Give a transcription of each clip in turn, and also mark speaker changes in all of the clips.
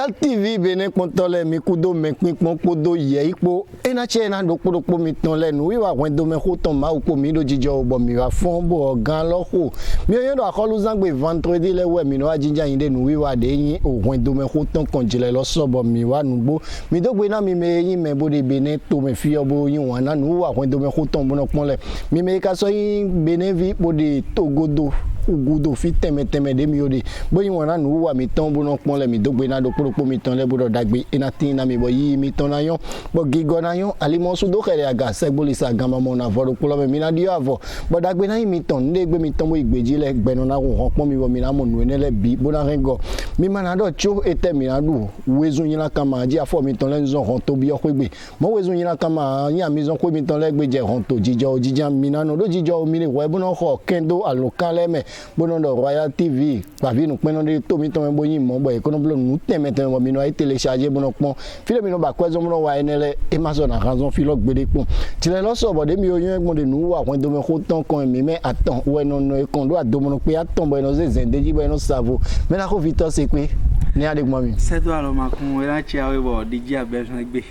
Speaker 1: Royal TV bene kontole mi kudo me pinpon podo ye ipo ena che na do podo mi ton lenu wi wa wendo me ko ton ma upo mi do jijo obo mi wa fon bo gan lo ko mi oyen do akolu zangbe vendredi le we mi no ajinja yin de nu wi wa de yin o wendo me ko ton konjile lo so bo mi wa nugbo mi do gbe na mi me yin me bo de bene to me fi obo yin wa na nu wa wendo me ko ton bo no pon le mi me ka so yin bene vi bo de togodo ugudo fi teme de mi ode boyin wona nu wa mi ton bo no pon le mi dogbe na do poropo mi ton le bo do dagbe ina tin na mi bo yi mi ton na yon bo gigo na yon alimo su do kere aga segboli sa gama mo na voro pulo mi na dio avo bo dagbe na mi ton de gbe mi ton bo igbeji le gbe no na ro pon mi bo mi na mo nu ene le bi bo na rengo mi mana do cho ete mi na du wezun yin la kama ji afo mi ton le nzon ron to bi o gbe mo wezun yin la kama yin mi zon ko mi ton le gbe je ron to jijo jijan mi na no do jijo mi le we bo no ho kendo alokan le me bono do Royal TV pavi nu peno de to mi to mo yin mo boy kono blo nu temete mo mi no ay télécharger bono pon file mi no ba kwezo mo no wa enele e ma so na ranzon filo gbede pon tile lo so bo de mi oyun egbon de nu wa kon do me ko ton kon mi me atan we no no e kon do ado mo no pe atan boy no ze zendeji boy no savo me la ko Victor se pe ni ade gbo mi
Speaker 2: se do alo ma kun we la chi awe bo DJ abesan gbe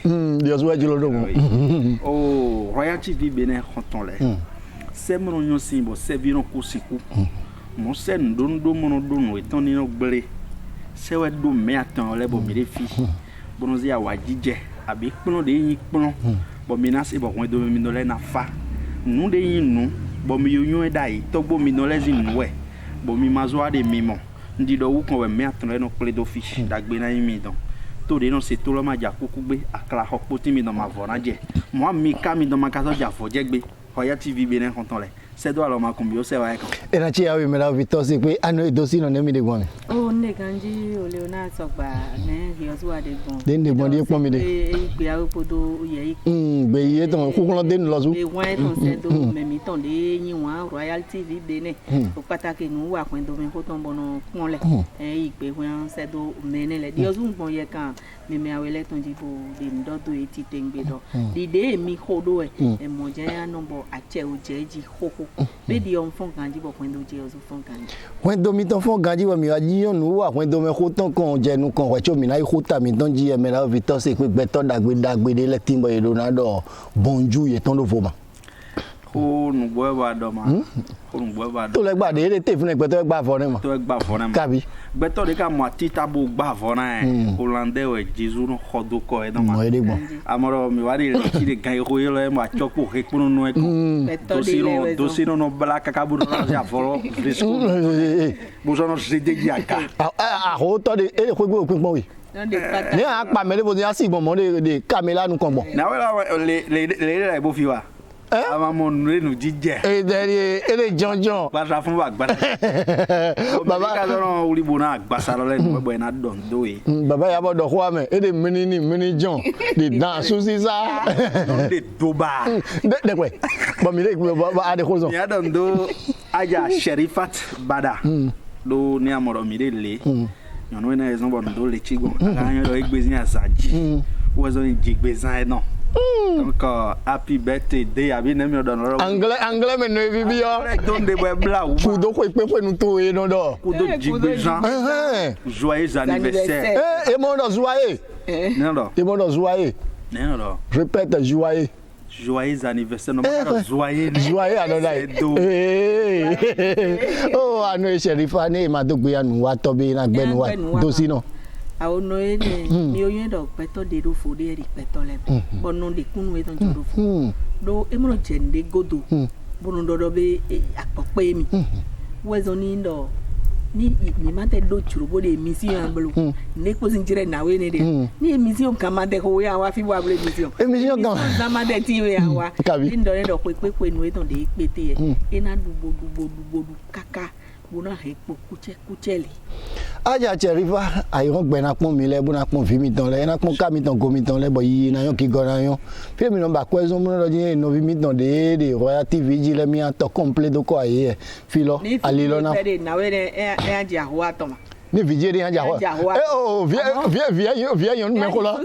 Speaker 1: Dios wa jilo do mo
Speaker 2: oh Royal TV bene konton le se mo no sin bo se bi no ko siku mo se ndondo mo no do no eton ni no gbere se we do me atan le bo mi re fi bo no zi awa jije abi pon de yin pon bo mi na se bo kon do mi no le na fa nu de yin nu bo mi yun e dai to bo mi no le zin we bo mi ma zo ade mi mo ndi do wu kon we me atan le no ple do fi dagbe na yin mi don to de no se to lo ma ja kuku gbe akla ho poti mi no ma vo na je mo mi ka mi do ma ka so ja fo je gbe Royal TV bene konton le se do alo ma kumbio se wa e kan
Speaker 1: ena chi awe me la Victor se pe anu edosi no ne mi de gbon
Speaker 3: o ne kanji o le na so gba ne yo so wa de gbon
Speaker 1: de de gbon de pon mi de
Speaker 3: pe awe podo ye
Speaker 1: gbe ye ton ku kun lo de lo su
Speaker 3: e wa ton se do me mi ton de yin wa Royal TV bene o pataki nu wa kun do mi ko ton bono pon le ipe wan se do me ne le dio sun gbon ye kan mi me awe le ton ji bo de ndo do eti tengbe do di de mi hodo e mo je ya no bo ache o je ji ho be di on fon kanji bo kun do je o fon kanji
Speaker 1: when do mi ton fon ganji bo mi wa ji yon nu wa when do me ko ton kon je nu kon we cho mi na i ko ta mi don ji e me la Victor se pe gbe to dagbe de le timbo e Ronaldo bonju ye ton do fo ma
Speaker 2: o nu bo ba do ma o nu bo ba do
Speaker 1: to le gba de te fun e gbe to gba fo ne ma
Speaker 2: to gba fo na ma
Speaker 1: kabi
Speaker 2: gbe to de ka mo atita bo gba fo na Hollandais we Jesus no hodo ko e do ma amoro mi wa de chi de gan ko yelo e ma chopo he kunu no e ko do sino no bla ka ka bu no ja fo risco bo so no se de jaka
Speaker 1: ho to de e ko gbe opin pon we ni a pa me le bo ni a si gbon mo de kamela nu kon gbon
Speaker 2: na we le bo fi wa ama mo nu jije
Speaker 1: ele jonjon
Speaker 2: gbasa fun wa gbasa baba ka don uri bona gbasa lo le nu bo na don do e
Speaker 1: baba ya bodo ko ame ele mini jon de dan su si sa
Speaker 2: de doba
Speaker 1: de pe bo mi le ba ade ko so
Speaker 2: ya don do aja Sherifat Bada do ni amoro mi le yonu na ezon bo do le chigo aka yan do igbezin asaji wo zo jigbezan e no donc happy birthday day abi na mi do no
Speaker 1: anglais me no bi yo
Speaker 2: don de bo bla wo
Speaker 1: ku do ko pe nu to e no do
Speaker 2: ku do jigbezan joyeux anniversaire
Speaker 1: e mo do joyeux
Speaker 2: non do
Speaker 1: e mo do joyeux
Speaker 2: non do
Speaker 1: répète joyeux
Speaker 2: joyeux anniversaire no ma joyeux
Speaker 1: another oh anu Sherifa ni ma do gbe anu wa to bi na gbe nu wa do si no
Speaker 3: awo no e mi oyun do peto de do fo de ri peto le bono de kunu e don do fo do e mo je nde godo bono do be apope mi wezo ni ndo ni ma te do churu bo de mission amblo ne ko sinjire na we ne de ni mission kan ma de ko ya wa fi wa bre mission
Speaker 1: kan
Speaker 3: na ma de ti we ya wa ndo ne do pe nu e don de pete e na du kaka bona he po kucheli
Speaker 1: aja Sherifa ayon gbe na pon mi le bona pon fi mi ton le na pon ka mi ton go mi ton le bo yi na yon ki go na yon fi mi no ba kwezo mo lo ji no vi mi ton de Royal TV ji le mi an to complete do ko aye fi lo ali lo na
Speaker 3: na we e aja ho atoma
Speaker 1: ni vije de aja ho oh viens yon me ko la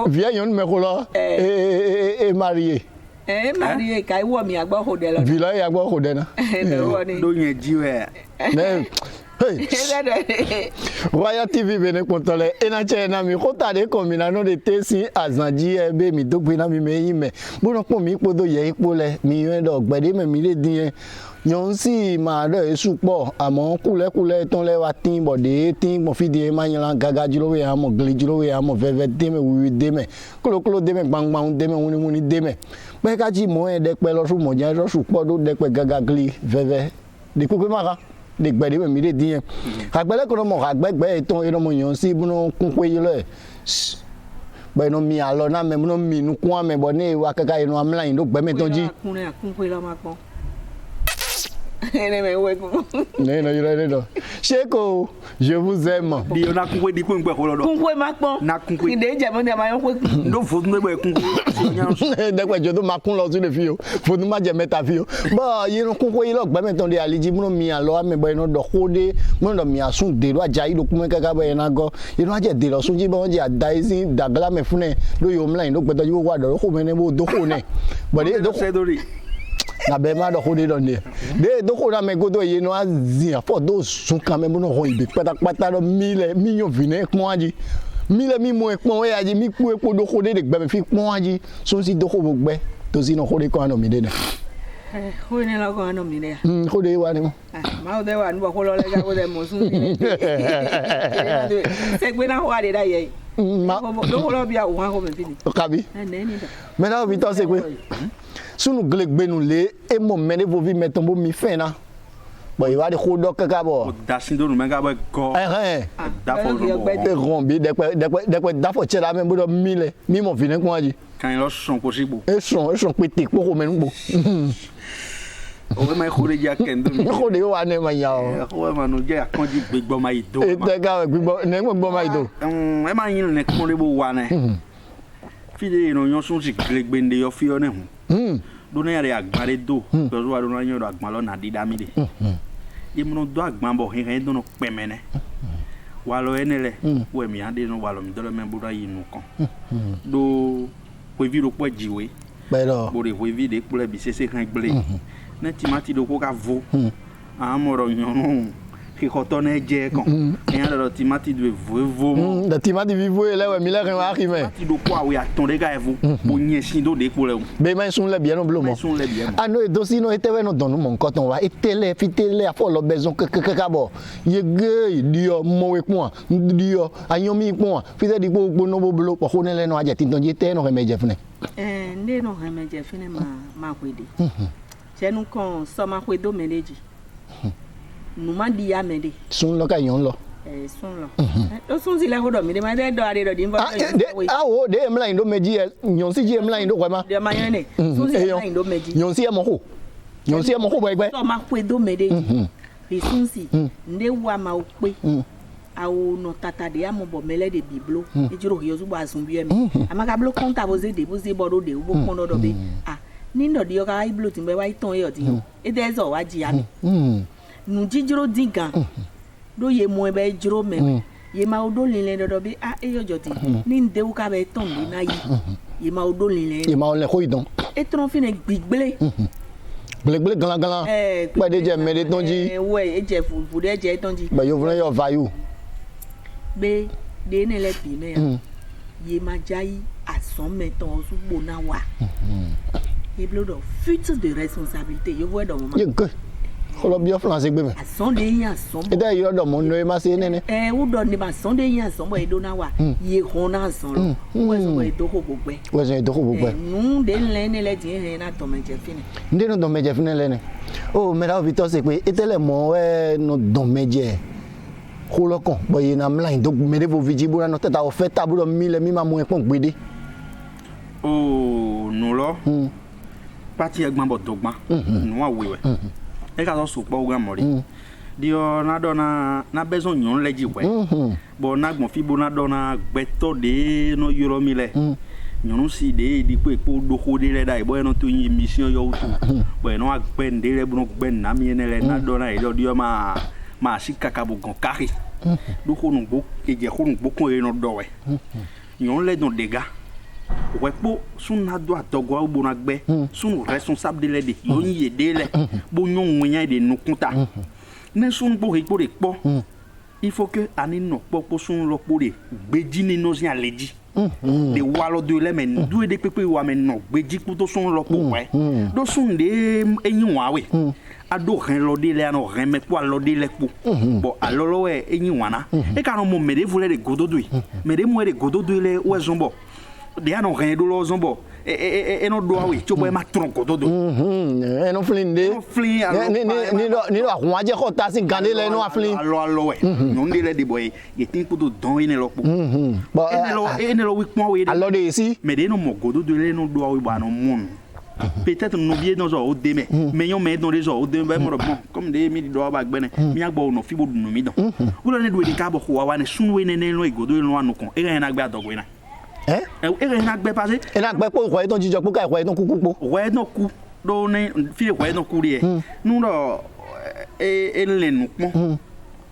Speaker 1: viens yon me ko la et marié
Speaker 3: marié kai wo mi agbo ho de lo
Speaker 1: vila ya agbo ho de na
Speaker 2: do yen ji we
Speaker 1: Royal TV bene kontole ena chena mi kota de komina no de tesi azanji ebe mi dogbe na mi me yime bono po mi podo ye ipo le mi yen do gbede me mi le din yon si ma do esu po amo kule ton le wa tin bode tin mo fi de ma yan gaga jiro we amo gle jiro we amo veve de me wi de me kolo de me gbangban de me wuni de me pe ka ji mo e de pe lo su mo jan lo su po do de pe gaga gle veve de ko pe mara de gbede me mi le din agbele ko mo agbegbe ton ino mo yon si buno kun pe yele ba no mi alo na me no mi nu kun ame bo ne wa kaka ino amla yin do gbe me ton ji
Speaker 3: kun pe lo ma pon Non.
Speaker 1: Cheko, je vous aime.
Speaker 2: Dio na kunkwe di kunkwe ko lodo.
Speaker 3: Kunkwe makpon.
Speaker 2: Na kunkwe.
Speaker 3: Inde je mo de ma yon kwe.
Speaker 2: Ndo fo ne be kunkwe.
Speaker 1: Dekwe je do makun lo tu de fio. Fo nu ma je meta fio. Ba yi no kunkwe yi lo gba me ton de aliji mo mi alo ame bo ino do kode, mo do mi asun de lo aja yi do kuma kaka bo ina go. Ino aje de lo sun ji bo je adai dagla me fune do yo mla ndo gbedo yo wa do ko me ne bo do ko ne. Bo de do na be ma do khode don de do khona me godo ye no azia fo do sun kan me mo no ho ibe pata do million vine pon aji mile mi mo pon we aji mi ku epo do khode de gbe me fi pon aji so si do kho bo gbe to si no khode ko ano mi de na
Speaker 3: ho ne la ko ano mi de
Speaker 1: khode wa ni mo
Speaker 3: ma o de wa nbo ko lo le ja ko de mo sun ni se gbe na wa de da ye ma do ko lo bi a wa ko me fini
Speaker 1: kabi
Speaker 3: ne ni da
Speaker 1: me na bi to se gbe sunu glegbe nu le e mo mene vo vi meton bo mi fe na bo i wa de khodo kaka bo
Speaker 2: da sindo nu menga ba go da fo no
Speaker 1: de rombi de da fo chela me bo do mile mi mo vine ko aji
Speaker 2: kan lo son ko sigbo
Speaker 1: e son pete po ko menu bo
Speaker 2: o ma khore ja kendo mi
Speaker 1: ko de wa ne ma ya
Speaker 2: o ma no je akonji gbegbo ma ido
Speaker 1: e te ga gbegbo ne gbegbo ma ido
Speaker 2: e ma yin ne ko le bo wa ne fi de no yon sun si glegbe nde yo fi o ne hu dona yare agbare do pezo wa dona yoro agban lo na didami de imno do agban bo hin do no pemene wa lo enele we mi ade no wa lo mi do le me bura yinu kan do we vi ro po jiwe
Speaker 1: pero
Speaker 2: bo re we vi de pule bi sese kan gble na timati do ko ka vo amoro nyonu ki khoto ne je kan en do timati do vo
Speaker 1: da timati vivo ele we mi le rin wa ri me
Speaker 2: ti do ko awe atonde ga evo bo yin sin do de pule
Speaker 1: be ma sun le bien no blo mo ano do si no etewe no donu mo nkan ton wa etele fitele afo lo bezon kaka bo ye ge dio mo we pon dio ayon mi pon fite di gbogbo no bo blo po ko ne le no aje tin ton je te no re meje fune
Speaker 3: nde no re meje fune ma kwede se nu kan so ma kwedo meleji nu ma di ya mede
Speaker 1: sun lo ka yon lo
Speaker 3: sun lo o sun si le ho do mi de ma de do are do di nbo
Speaker 1: awo de emla indo meji yon si je emla indo kwa ma
Speaker 3: de ma yon ne sun si emla indo meji
Speaker 1: yon si e mo ho bo egbe
Speaker 3: so ma kwedo mede e sun si nde wa ma o pe awo no tata de amo bo mele de biblo e jiro yo zubo asun bi emi amaka blo konta bo ze bodo de wo kon do be ni ndo di yo ka iblo tin be wa iton e oti e de zo wa ji ami nu jijiro digan do ye mo be jiro me ye ma odo linle do be e yo joti ni nde u ka be ton bi na yi ye ma odo linle
Speaker 1: ye ma o le ko idon
Speaker 3: e tron fine gbigbele
Speaker 1: gbelegbe galan pa de je mere ton ji
Speaker 3: we e je fu de je ton ji
Speaker 1: ba yo fun yo vayu
Speaker 3: be de ne le bi me ye ma jai ason meton sugbo na wa e blood of future de responsabilité yo vo do mo
Speaker 1: ye good kolo bi o france gbe me
Speaker 3: ason de yin ason
Speaker 1: e da yo do mo no e ma se nene
Speaker 3: wo do ni ma son de yin ason bo e do na wa ye kon na ason lo wo so e do ko gbogbe
Speaker 1: wo so e do ko gbogbe
Speaker 3: nu de le ne le din he na to meje fini
Speaker 1: nde no do meje fini le ne o me da Victor se pe etele mo no do meje kolokan bo ye na mla ndo me de vo vijibu na no teta o fe tabu mi le mi ma mo e pon gbede
Speaker 2: o no lo parti egban bo dogban no awewe e ka so po ogan mori dio na do na bezo nyon leji we bo na gbon fi bo na do na gbeto de no yoro mi le nyon si de di pe po do ko de le dai bo no to yin mission yo tu bo no agbe nde le bu no gbe na mi ne le na do na e dio ma si kaka bo gon kari do ko no bo ke je ko no bo ko e no do we nyon le don dega we po sun na do atogwa bo na gbe sun responsable de le de yo yin ye de le bo nyon wenya de no kunta ne sun bo he de po il faut que ani no po sun lo po de gbeji ni no sin aleji de walo de le men du de pepe wa men no gbeji ku to sun lo po we do sun de eyin wa we ado ren lo de le no ren me kwa lo de le po bon alolo we eyin wa na e ka no mo me de vule de gododo me de mo de gododo le we zombo de ano ren do lo zombo e no do awe cho boy ma tronco todo
Speaker 1: e no flinde ni lo akwaje ko ta sin gande le no aflin
Speaker 2: allo we no ndile di boy ye tin ko do don ine lo po ene lo wi pon we
Speaker 1: allo de si
Speaker 2: mais de no mo godo de le no do awe ba no mon peut-être nous bien dans au demain mais yon met dans les au demain bon comme des mi do ba gbene mi agbo no fi bodu no mi don wo le do de ka bo ko wa ne sun we ne no igodo no anu kon e na gba dogo ina e na gbe passé
Speaker 1: e na gbe po ko e ton jijo po ka ko e ton kuku po
Speaker 2: we no ku do ne fi ko e no ku ri e nu do e le nu pon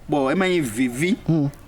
Speaker 2: bon e ma vivi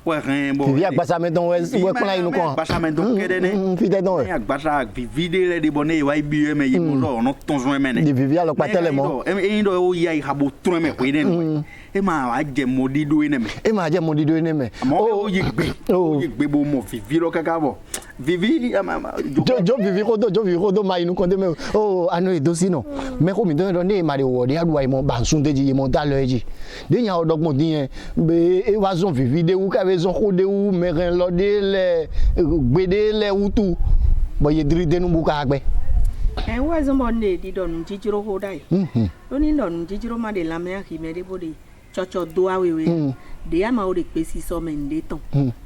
Speaker 2: we ren bon
Speaker 1: vivi agbasa me don we plan inu kon
Speaker 2: agbasa me don kede ne
Speaker 1: fi de don
Speaker 2: e agbasa vivi de le de bonne e wa bi e me yi mo do no tonzo e me ne
Speaker 1: de vivi alo pa tele mo
Speaker 2: e ndo o ya i habo tro me ko ide no e ma wa je modido ene me
Speaker 1: e ma je modido ene me
Speaker 2: o yi gbe bo mo vivi lo kaka bo vivi
Speaker 1: jo vivi ko do ma inu kon de me o anu e do si no me ko mi do ne ma de wo de adu ai mo ba sun de ji mo da lo ji de yan odogbon din yen be e wa zon vivi de wu ka be zon ko de wu me ren lo de le gbede le wutu bo ye diri de nu bu ka gbe
Speaker 3: e wa zon mo ne di don jijiro ho dai lo ni don jijiro ma de la me aki me de bodi chocho do awewe de ya ma o de pe si so me nde ton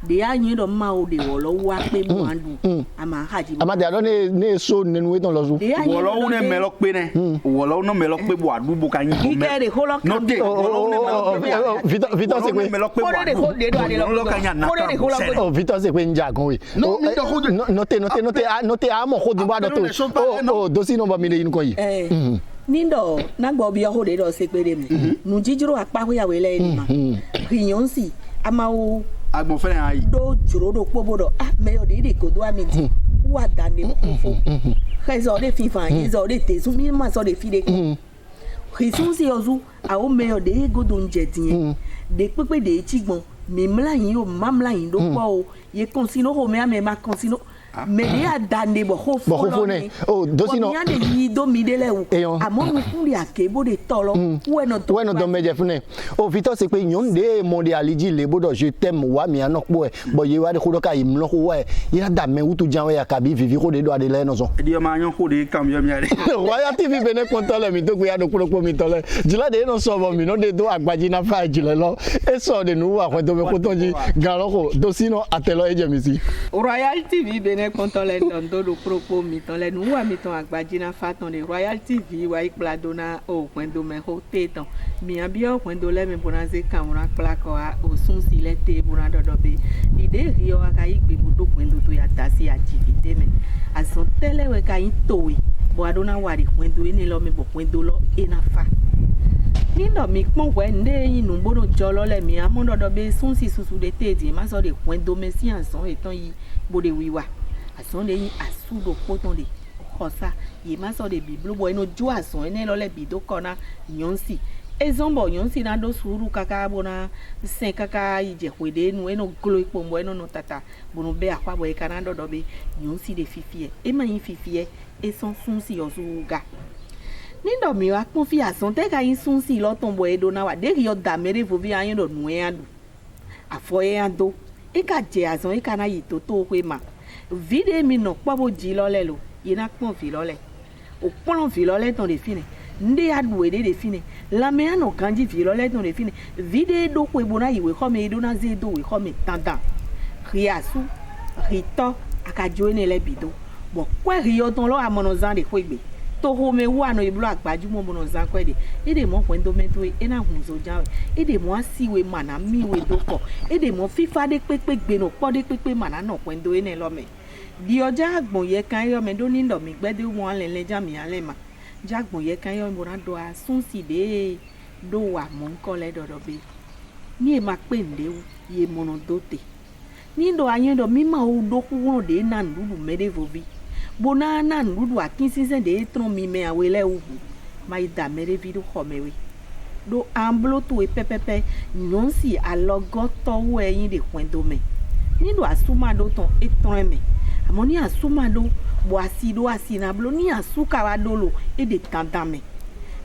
Speaker 3: de ya yin do ma o de wo lo wa pe mo andu ama haji
Speaker 1: ama de alo ne so nenu we ton lo so
Speaker 2: wo lo ne me lo pe ne wo lo no me lo pe bo adu bu ka yin
Speaker 3: me ike de ho lo
Speaker 2: no de wo lo ne me lo pe
Speaker 1: Victor se pe
Speaker 2: me lo pe bo adu lo ka nya na
Speaker 1: oh Victor se pe nja kon we note amo ho di ba do to oh do si no ba mi le yin ko yi
Speaker 3: nindo nagbo bi ho de do se pere mi nu jijiro apa ho ya we le ni ma riyon si ama o
Speaker 2: agbon fere ayi
Speaker 3: do juro do pobodo me o de ko do amiti wa dande fo rezo de fifa rezo de te su mi ma so de fi de risun si ozu a o me o de go do nje tin de pepe de chigbon mi mla yin o mamla yin do po o ye konsino ho me ma konsino mais il y a dande bo ho fo
Speaker 1: ne oh dosi no
Speaker 3: ya de yi do mi de le wo amo nu ku ri akebo de tolo we no
Speaker 1: do meje fune oh Victor se pe yon de mondialiji le bodo je t'aime wa mi anok bo bo ye wa de ko do ka yim lo ko wa ya da me wutu jan ya ka bi vivi ko de do ade le no so
Speaker 2: e di ma yan ko de kam yo mi ale
Speaker 1: Royal TV bene kontole mi to gbe ya do ko mi tole jila de no so bo mi no de do agbaji na fa jile lo e so de nu wa ko do me ko tonji gan lo ko dosi no atelo eje mi si
Speaker 3: Royal TV bene konton le dondo do propo mi ton le nu wa mi ton agbaji na fa ton de Royal TV wa iplado na o kwendo me ho te ton mi abio kwendo le me bona ze kamura kla ko a o sun si le te bona dodo be ide rio aka igbe budo kwendo to ya tasi activité me ason tele we ka itowe bo adona wari kwendo ene lo me bo kwendo lo ena fa nindo mi pon we nde yin nu bodo jolo le mi amododo be sun si susu de te di ma so de kwendo me si anson etan yi bo de wiwa ason de yin asudo poton de kosa ye ma so de biblu bo eno jo ason ene lo le bido kona yonsi ezombo yonsi na do suru kaka bona sen kaka ije kwede nu eno glo ipombo eno no tata bono be akwa bo e kana dodo be yonsi de fifie e ma yin fifie e son sunsi yosuga nindo mi wa pon fi ason te ka yin sunsi lo tombo e do na wa de yo da mere vo vi ayin do nu e adu afo e ado e ka je ason e kana yi to to pe ma vide mi no pobo ji lo le lo yina pon fi lo le o pon fi lo le ton de fine nde adu e de fine la me ano kanji fi lo le ton de fine vide do ko e bona yi we ko me do na ze do we ko me tanda riasu rito akajo ne le bido bo kwa rio ton lo amono zan de ko igbe to ho me wa no iblo agbaju mo mono zan ko de ede mo kwendo mento e na hunzo jawe ede mo asiwe mana mi we do ko ede mo fifa de pepe gbe no po de pepe mana no kwendo ene lo me di oja agbon ye kan yo me do ni ndo mi gbede mo ale le jami ale ma jagbon ye kan yo mo na do asun si de do wa mo nko le dodo be ni e ma pe nde ye mono dote ni ndo ayen do mi ma o do ku won de na ndudu mede vovi bona na ndudu akin sinsen de tron mi me awele ubu ma ida mere vidu khomewe do amblo to e pepepe nyon si alogoto wo eyin de kwendo me ni do asuma do ton eton me amoni asuma do bo asido asinablo ni asuka wa dolo e de tandame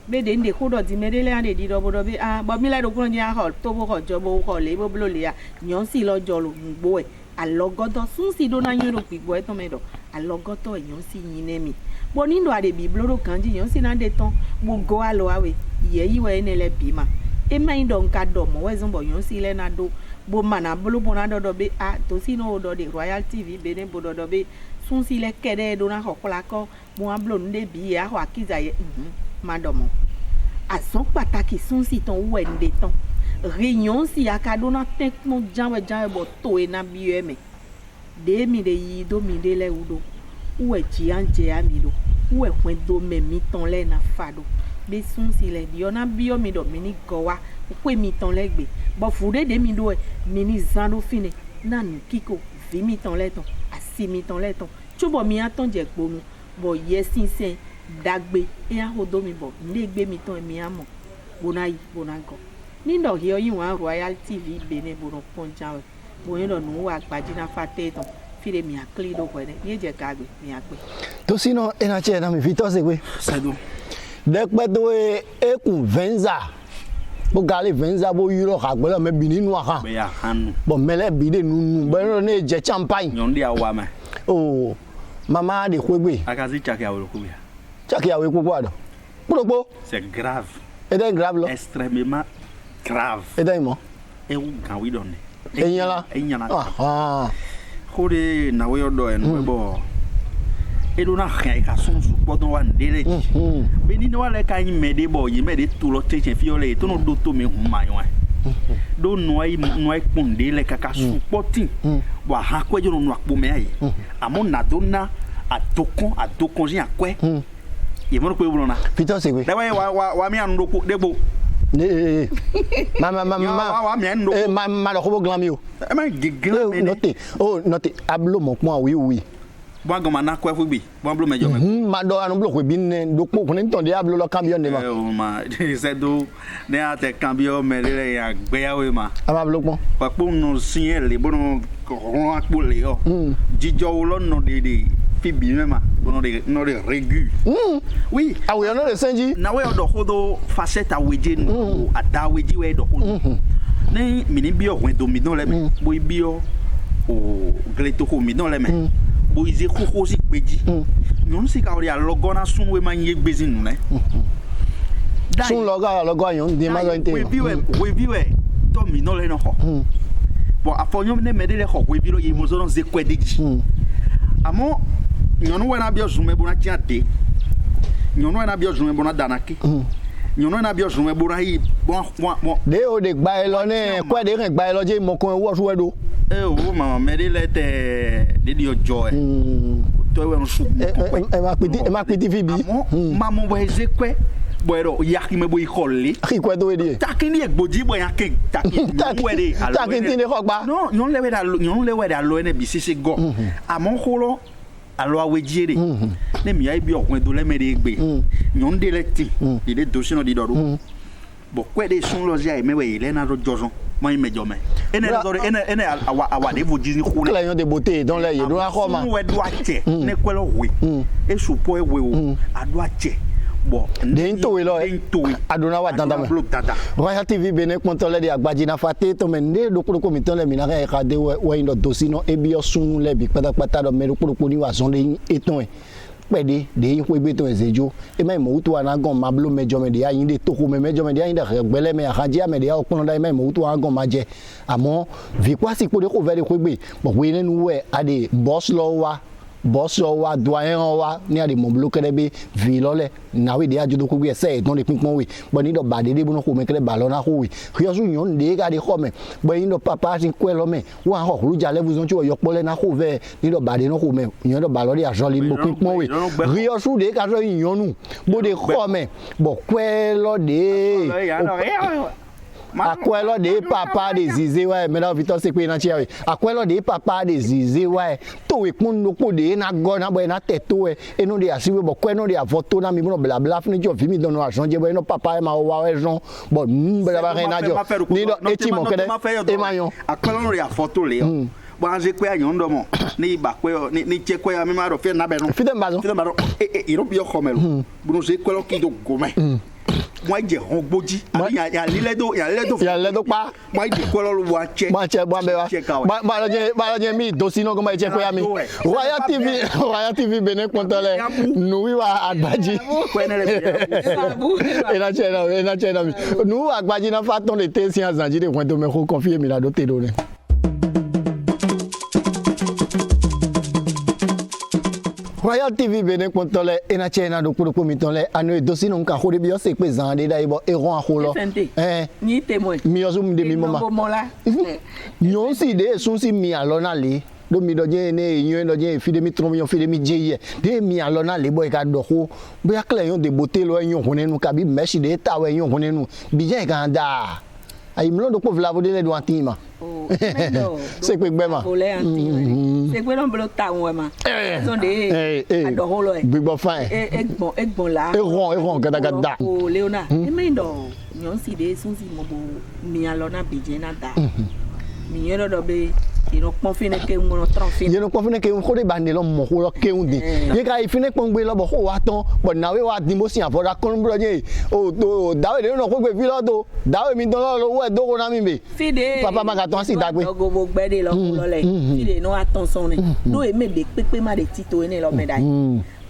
Speaker 3: be de nde ko do di medele ande di do bodo be bo mi la do ko nya ho to bo ko jobo ko le bo blo le ya nyon si lojo lo ngbo e alogoto sun si do na yin ro pigbo eton me do alogoto nyon si yin emi bo ni do ade biblo kanji nyon si na de ton bo go alo awe ye yi we ne le bima e ma yin do nka do mo we zon bo nyon si le na do bo mana blo bo na do be to si no do de Royal TV Benin bo do be sun si le kede do na hokola ko mo ablo nde bi ya ho akiza ye madomo ason pataki sun si ton we nde ton réunion si akado na tek mo janwe bo to e na bi eme de mi de yi do mi de le udo uwe ji anje ami do uwe kwen do me mi ton le na fado be sun si le di ona bi o mi do mi ni gowa kwe mi ton le gbe bo fude de mi do e mi ni zando fine na ni kiko vi mi ton le ton asi mi ton le ton chubo mi aton je gbonu bo yesin sen dagbe e a hodo mi bo le gbe mi ton mi amo bonayi bonago ni ndo hiyo yi wa Royal TV Benin bono ponja bo yin do nu wa gbaji na fate ton fire mi akli do ko de ni je kagbe mi akpe
Speaker 1: to sino ena che na mi fito se we
Speaker 2: Sado.
Speaker 1: dekpe do e kun venza bo gale venza bo yuro ka gbelo me bini nu aka
Speaker 2: Be ya hanu.
Speaker 1: bo mele bi de nu bo no ne je champagne
Speaker 2: Nyondi awa me.
Speaker 1: oh mama de kwegbe
Speaker 2: Akazi chaki awolo kubia.
Speaker 1: chaki awe popo ado popo
Speaker 2: C'est grave.
Speaker 1: e den grave lo
Speaker 2: Extrêmement grave.
Speaker 1: e den mo
Speaker 2: E u gan wi donne.
Speaker 1: e nyala
Speaker 2: Enyala.
Speaker 1: ah
Speaker 2: Kode na we odo en bo. E do na khan ka sun su podon wa ndele. Be ni no le kan mede bo yi mede tu lo teche fi ole to no do to me hu ma yon. Do no ai punde le kaka su potin. Wa ha kwejo no akpo me ayi. Amo na dona adokon jin akwe. Ye mo ko ebulona.
Speaker 1: fito se we
Speaker 2: Da wa mi anu do ko debo.
Speaker 1: mama
Speaker 2: Wa mi anu do.
Speaker 1: ma lo ko glam yo
Speaker 2: E ma gigre me.
Speaker 1: note ablo mo pon oui
Speaker 2: Bo agoma na kwa fugbi. Bo blo mejo me.
Speaker 1: ma do anu blo ko bi ne do ko kun ton de ablo lo cambio de ma
Speaker 2: O ma se do ne ate cambio me le ya gbe ya we ma.
Speaker 1: ama blo pon
Speaker 2: Papo no sin le bono ron akpo le yo. Jijo wo lo no de fibi me ma. Bono de no de régu. Oui.
Speaker 1: awe no le senji
Speaker 2: Na we odo hodo facette aweje no ada aweji we do hodo. Ne mini bio wen do mi don le me. Bo bio o gleto ko mi don le me. Bo ize koko si peji. Non si ka ori alogona sun we ma nye gbezi nu le.
Speaker 1: sun logo yon de ma zo inte
Speaker 2: We biwe to mi no le no ho. Bon afonyo ne me de le ho we biro ye mo zo no ze kwedeji. Amo nyono we na bio zume bona tiade. Nyono we na bio zume bona danaki. Nyono na bio zume bona yi bon
Speaker 1: de o de gba e lo ne kwa de ren gba e lo je mo kon wo su edo
Speaker 2: o mama me de le te de dio joy. To we no su.
Speaker 1: e ma piti fi bi
Speaker 2: Amo mamo we ze kwe boero yaki me boy kholle.
Speaker 1: ki kwa do e di
Speaker 2: Takini egboji boy yaki takini we de alo.
Speaker 1: takini ne ko gba
Speaker 2: Non, nyon le we da lo ene bi sisi go. Amon kholo alo awejire. Ne mi ai bi okun do le me de gbe. Nyon de le ti. De dosi no di do. Bo kwe de sun lo zia me we ile na do jojon. Mo ime jo me. Ene do ene awa de voji khole.
Speaker 1: la yon de beauté don le ye do ko ma
Speaker 2: We do ache. Ne kwelo we. E supo e we o. Ado ache. Bon,
Speaker 1: de into we lo adona wa danda me
Speaker 2: dada.
Speaker 1: Royal TV Benin kontole de agbaji na fate to men de do ko mi ton le mi na ka de we ndo dosi no e bi osun le bi patapata do me do ko ni wa son de eton pede de yin ko be ton ezejo e mai mo utu ana gon ma blo mejo me de ayin de to ko me mejo me de ayin de gbele me ahaji me de okun da mai mo utu ana gon ma je amo vi kwa si ko de ko vere ko gbe bo we nenu we ade boss wa doyen wa ni ade mo blo kede be vi lole na we de ajudo ko gbe se don le pinpon we bo ni do ba de bo no ko me kede ba lo na ko we yo su yon de ga de ko me bo yin do papa sin ko lo me wa ho ru ja le vous on ti yo pole na ko ve ni do ba de no ko me yon do ba lo de ajo le mo pinpon we yo su de ka so yon nu bo de ko me bo kwe lo de akwelo de papa de zize wa me da Victor se pe na chi awe akwelo de papa de zize wa to we pon no po de na go na bo na teto e no de asiwe bo kwe no de avoto na mi bo bla bla fini jo fi mi don no argent je bo no papa e ma wa we jon bo bla bla na jo ni do eti mo kede e ma yon
Speaker 2: akwelo no de avoto le bon j'ai quoi yon do mo ni ba quoi ni che quoi mi ma ro fe na be no
Speaker 1: fi dem bazo
Speaker 2: e ro bi o komelo bu j'ai quoi ki do gome moi je hongboji ya ledo
Speaker 1: pa
Speaker 2: moi je quoi lo wa che
Speaker 1: ma che bo be ba je mi dosi no go ma che ko ya mi Royal TV Benin kontole nu wi wa agbaji e na che na mi nu agbaji na fa ton le te si azanji de kwento me ko confier mi la do te do ne Royal TV Benin kontole ena chena do kuro mi tonle anu dosi no nka hore bi o se pe zan de da ibo e ron aholo
Speaker 3: ni témoin
Speaker 1: mi o zum de mi mama nyon si de sun si mi alona le do mi do je ne yin do je fi de mi tron mi fi de mi je ye de mi alona le boy ka do ho boya kle yon de beauté lo yon honenu ka bi meshi de ta we yon honenu bi je kan da ayi mlo do ko vla vo de le do antima c'est quoi bema
Speaker 3: c'est quoi l'on ta ouais ma sont des adoro
Speaker 1: big bon fin
Speaker 3: bon là
Speaker 1: et ron gada
Speaker 3: o Léonard et mais do nyon si de sun si mo bo mi alona bije na da mi yero do be ino confine ke mo transfin
Speaker 1: yeno confine ke ko de bande lo mo ko ke undi ye ka ifine ko ngbe lo bo ho wa ton bo na we wa di mo si afora kon bro je o do dawe de no ko gbe fi lo do dawe mi don lo wo e do ko na mi be
Speaker 3: fide
Speaker 1: papa ma ka ton si dagbe
Speaker 3: go bo gbe de lo le fide no attention ni do e me de pepe ma de tito ni lo me dai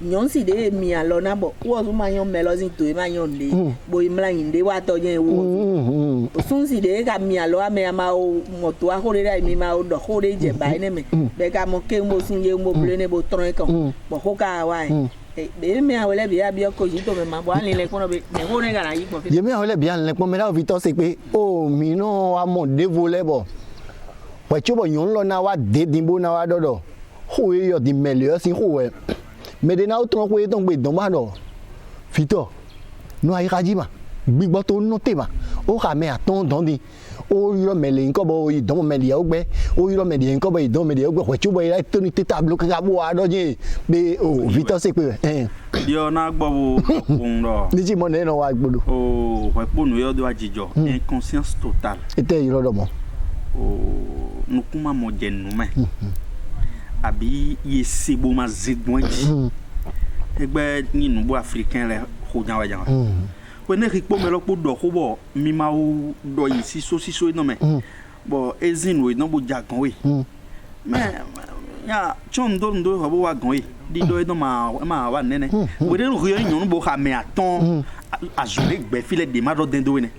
Speaker 3: nyon si de mi alona bo wo so ma yon melozin to e ma yon le bo imla yin de wa to yen wo sun si de ka mi alo ame ma o moto a hore dai mi ma o do hore je ba ne me be ka mo ke mo sun ye mo ble ne bo tron kan bo ho ka wa be mi awele bi abi ko yi to me ma bo an le kono be me ho ne ga na yi mo fi
Speaker 1: ye mi awele bi an le pon me la Victor se pe o mi no wa mo de voler bo wa chubo yon lo na wa de dimbo na wa dodo ho yo di meilleur si ho mais de na o tron ko e ton gbe don ma do Victor no ai raji ma gbigbo to no te ma o ka me aton don di o yiro mele nko bo yi don mele o gbe o yiro mele nko bo yi don mele o gbe ko bo ira to ni te tableau ka bo wa do je be o Victor se pe
Speaker 2: yo na gbo bo kun do
Speaker 1: ni ji mo ne no wa gbodo
Speaker 2: o we po nu yo do ajijo inconscience totale
Speaker 1: ete yiro do mo
Speaker 2: o nu kuma mo je nu me abi ye sebo ma zegbon ji egbe ni nu bo africain le ko jan wa jan we ne ri po me lo po do ko bo mi ma o do yi si so no me bo ezin we no bo jagan we me ya chon do ndo bo wa gan we di do e no ma wa nene we de ru yo nyon bo ha me aton a jure gbe file de ma do den do ne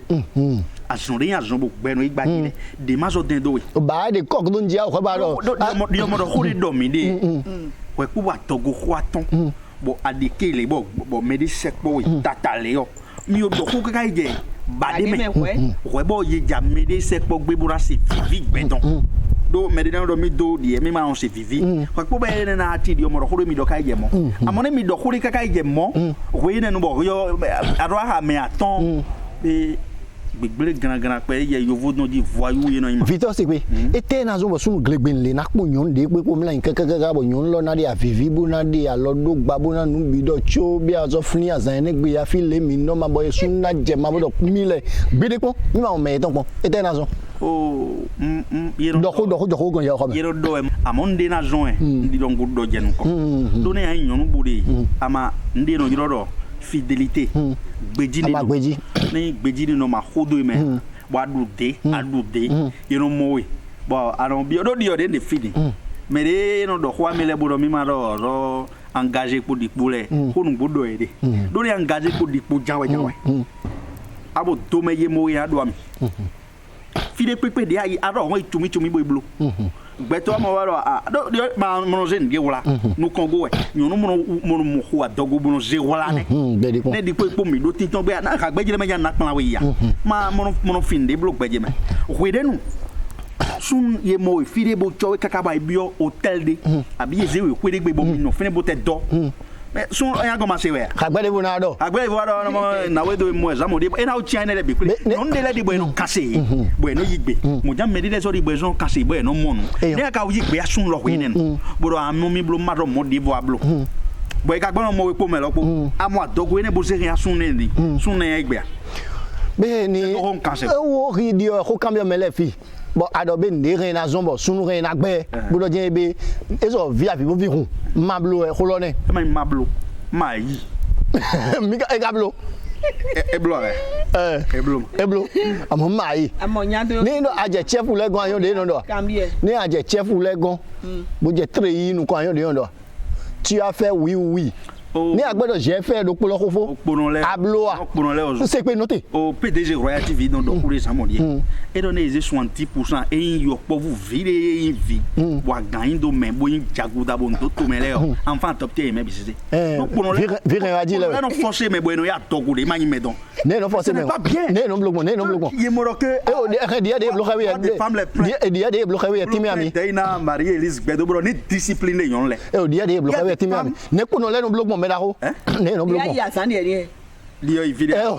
Speaker 2: asonre azon bo gbe no igba ni de ma so den do we
Speaker 1: ba de kok do nji a ko ba do
Speaker 2: yo mo do hore do mi de we ku wa togo ko aton bo adike le bo me de sek bo we tata le yo mi o do ko ka je ba de me we bo ye ja me de sek bo gbe bura si vivi gbedon do me de na do mi do die mi ma on se vivi ko po be na ati di o mo do hore mi do ka je mo amone mi do hore ka je mo we ne no bo yo aro ha me aton be gbegble gran pe ye yovo no di voyou ye no ima
Speaker 1: Victor se pe ete na zo bo sun glegben le na po nyon de pe ko mi la nkan bo nyon lo na de avivi bu na de alodo gba bu na nu bi do cho bi azo funi azan ne gbe ya fi le mi no ma bo sun na je ma bo do mi le gbede ko mi ma o me ton ko ete na zo
Speaker 2: o
Speaker 1: yero do ko gon ya ko me
Speaker 2: yero do amonde na zo ndi do ngudo je nu ko do ne yan nyon bu de ama ndi no yero do fidélité gbeji ni gbeji ni no ma hodo me bo adude you know mowe bo aron bi do dio de fini mais de no do kwa mele bo do mi ma ro engagé pour di poule ko nu bodo ede do ri engagé pour di po jawe abo do me ye mowe ado am fide pepe de ayi aro won itumi bo iblo gbeto mo wa ro do ma mo zen ge wala nu kongo we nyunu mo ho adogo bo no je wala ne di po mi do tinton be na ka gbeje me na plan we ya ma mo finde blo gbeje me we de nu sun ye mo fide bo chowe kaka ba bio hotel de abi ye zewe kwede gbe bo mi no fine bo te do mais son ya commencé ouais
Speaker 1: Agbede bonado.
Speaker 2: agbe voilà na we do mo exam de e na o tia ne le bi kule non de le di boy no kase boy no yigbe mo jam me de so di boy so kase boy no mo no ne ka o yigbe asun lo we ne no boro anu mi blo ma do mo de vo ablo boy ka gbon mo we po me lo po amo adogo ne bo se ria sun ne ni sun ne yigbe
Speaker 1: Beni wo ri di o ko cambio me le fi bon adobe ne rin na zombo sunu rin na gbe bodo je be ezo via vi bo vi run mablo e ko lo ne
Speaker 2: ma mablo ma yi
Speaker 1: mi ka e gablo
Speaker 2: eblo
Speaker 1: eblo amo mai ni no aje chef le gon ayon de no do ni aje chef le gon bo je 3 yi nu ko ayon de no do tu as fait oui ni agbedo je fait do polo kofo abloa c'est pe noté
Speaker 2: o PDG Royal TV dans do pour samodi e do ne 60% e yo po vous vire e vi bo ganyin do men bo yin jaguda bo ndo to mele enfant top te me bisite
Speaker 1: vire radio le
Speaker 2: non forcer me bo no ya togo de mani me don
Speaker 1: ne non forcer me ne non bloquement
Speaker 2: ye moro que
Speaker 1: e o dia de bloquer dia de bloquer timi ami
Speaker 2: Deina Marie Elise Gbedo bro ni discipline yon le
Speaker 1: e o dia de bloquer timi ami ne ko no le non bloquement me da ho ne non bloquement
Speaker 3: ya san de
Speaker 2: Lio video.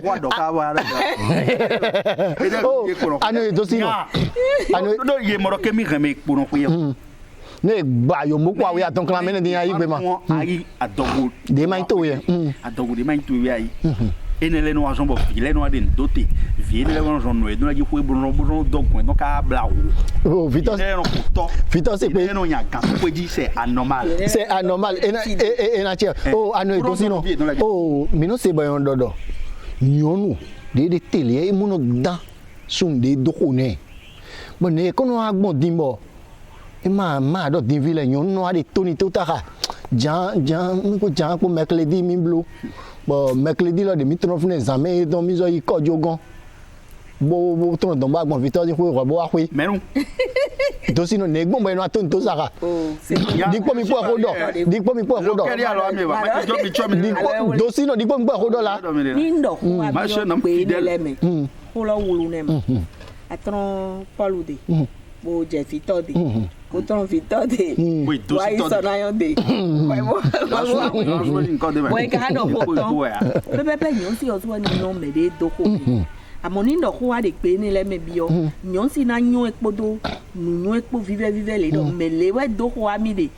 Speaker 2: Wa do ka wa ra.
Speaker 1: Anu to sino.
Speaker 2: Anu do ye moro ke mi reme pono ko ye.
Speaker 1: Ne ba yo mo kwa we aton kla mene din ayi gbe ma.
Speaker 2: Ayi adogo.
Speaker 1: De mai to ye.
Speaker 2: Adogo de mai to ye ayi. Enele no azon bo file no aden doté. Vie le no zon no e do la ji ko e bono dog point donc a bla o.
Speaker 1: Oh Victor. Victor c'est pe
Speaker 2: no nya kan ko ji c'est anormal.
Speaker 1: C'est anormal. Et na tia. Oh anu to sino. Oh mi no se ba yon dodo. Nyonu de télé e muno dan sun de doko ne. Bon ne kono agbon dimbo. E ma do din vile nyonu no ade toni to taka. Jan mi ko jan ko mercredi mi blo. Bon mercredi là de mi tron fune examen donc mi zo yi ko jogon. Bo tron don ba gbon Victor di ko bo wa kwe.
Speaker 2: Mais non.
Speaker 1: To sino ne gbon bo eno aton to saka. Dikpo mi po ko do. Dikpo mi po ko do. Do sino dikpo mi po ko do la.
Speaker 3: Ni ndo ko abi pe le me. Ko lo wulu ne ma. Atron polude. Bo je Victor de. Ko tron Victor de.
Speaker 2: Oui, do
Speaker 3: sino. Why so na yon de. Why ka do ko to. Pepe nyon si ozo ni no me de do ko. Amoni ndo ko wa de pe ni le me bi yo. Nyon si na nyon ekpodo. Nyon ekpo vive le do me le we do ko ami de.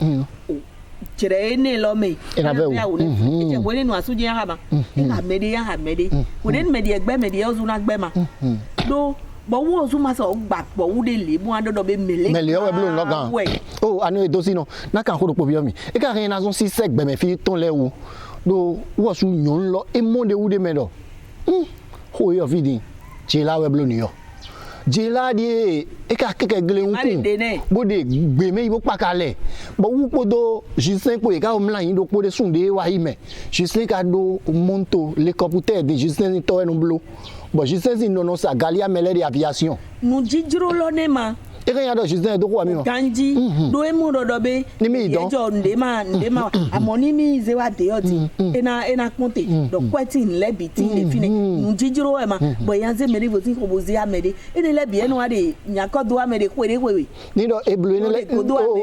Speaker 3: Chere ne lo me.
Speaker 1: Ena be
Speaker 3: o. Je wo ni no asu je ha ba. E ka me de ya ha me de. Wo den me de egbe me de ozu na gbe ma. Do bo wo ozu ma so gba po wo de le mu adodo be mele.
Speaker 1: Mele o we blo logan. Oh anu e do sino. Na kan ko do po bi mi. E ka rin na zon si sek gbe me fi ton le wo. Do wo su nyon lo e monde wo de me do. Ho yo vidi. Jela we blo ni yo. Jela di e ka keke gle unku. Bo de gbe me ibo pakale. Bo wu podo Justin po e ka o mlan yin do po de sunde wa ime. Justin ka do monto le computer de Justin to e no blo. Bo Justin si no sa galia mele de aviation.
Speaker 3: Nu jijiro lo ne ma.
Speaker 1: E kan ya do Justin do ko wa mi mo.
Speaker 3: Ganji do e mu do be.
Speaker 1: Ni mi don.
Speaker 3: Ejo nde ma amoni mi ze wa de oti. Ena konte do kweti nlebi ti le fine. Nu jijiro e ma bo yan ze meri voti ko bozi amede. Ene lebi enu wa de nyako do amede kwere wewe.
Speaker 1: Ni do e blu ne